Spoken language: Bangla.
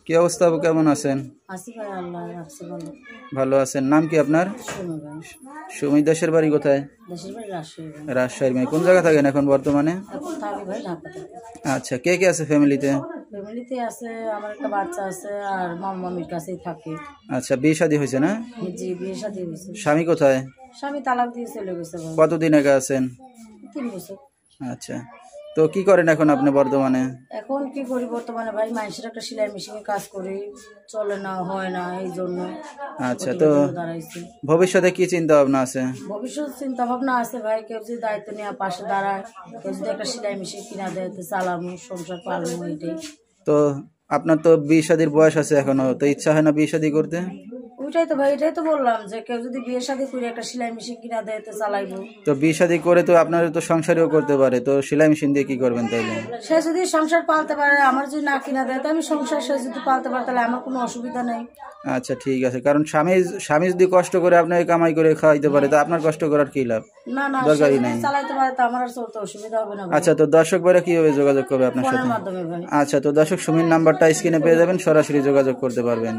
কি অবস্থা আপু, কেমন আছেন? আছি ভাই, আল্লাহ রাখছে ভালো। ভালো আছেন? নাম কি আপনার? সুমি ভাই। সুমি। দেশের বাড়ি কোথায়? দেশের বাড়ি রাজশাহী ভাই। রাজশাহীর মেয়ে। কোন জায়গা থাকেন এখন বর্তমানে? এখন থাকি ভাই ঢাকাতে। আচ্ছা, কে কে আছে ফ্যামিলিতে? ফ্যামিলিতে আছে, আমার একটা বাচ্চা আছে আর মামা মামির কাছেই থাকে। আচ্ছা, বিয়ে শাদী হয়েছে না? জি, বিয়ে শাদী হয়েছে। স্বামী কোথায়? স্বামী তালাক দিয়ে চলে গেছে ভাই। কতদিন আগে আছেন? 3 বছর। আচ্ছা, তো কি করেন এখন আপনি বর্তমানে? এখন কি করি বর্তমানে ভাই, মানুষের একটা সেলাই মেশিনে কাজ করি, চলে না, হয় না, এই জন্য আচ্ছা, তো দাঁড়াইছি। ভবিষ্যতে কি চিন্তা ভাবনা আছে? ভবিষ্যৎ চিন্তা ভাবনা আছে ভাই, কেউ যদি দায়িত্ব নিয়ে পাশে দাঁড়ায়, কেউ যদি একটা সেলাই মেশিন কিনা দেয়, তো চালামু, সংসার পালমু, এটাই। তো আপনার তো বিয়ে শাদীর বয়স আছে এখনো, তো ইচ্ছা হয় না বিয়ে শাদী করতে? ওইটাই তো ভাই, এটাই তো বললাম যে কেউ যদি বিয়ে শাদী করে একটা সেলাই মেশিন কিনা দেয়, তো চালাইবো। তো বিয়ে শাদী করে তো আপনারা তো সংসারও করতে পারে, তো সেলাই মেশিন দিয়ে কি করবেন তাইলে? সে যদি সংসার পালতে পারে, আমার যদি না কিনা দেয়, তো আমি সংসার সে যদি পালতে পারে, তাহলে আমার কোনো অসুবিধা নেই। আচ্ছা, ঠিক আছে। কারণ স্বামী স্বামী যদি কষ্ট করে আপনাকে কামাই করে খাওয়াইতে পারে, তো আপনার কষ্ট করার কি লাভ? না না, সে দরকারই যদি নাই। চালাইতে পারে, তো আমার আর চলতে অসুবিধা হবে না ভাই। আচ্ছা, তো দর্শক ভাইরা কিভাবে যোগাযোগ করবে আপনার ফোনের সাথে? মাধ্যমে ভাই। আচ্ছা, তো দর্শক সুমির নাম্বারটা স্ক্রিনে পেয়ে যাবেন, সরাসরি যোগাযোগ করতে পারবেন।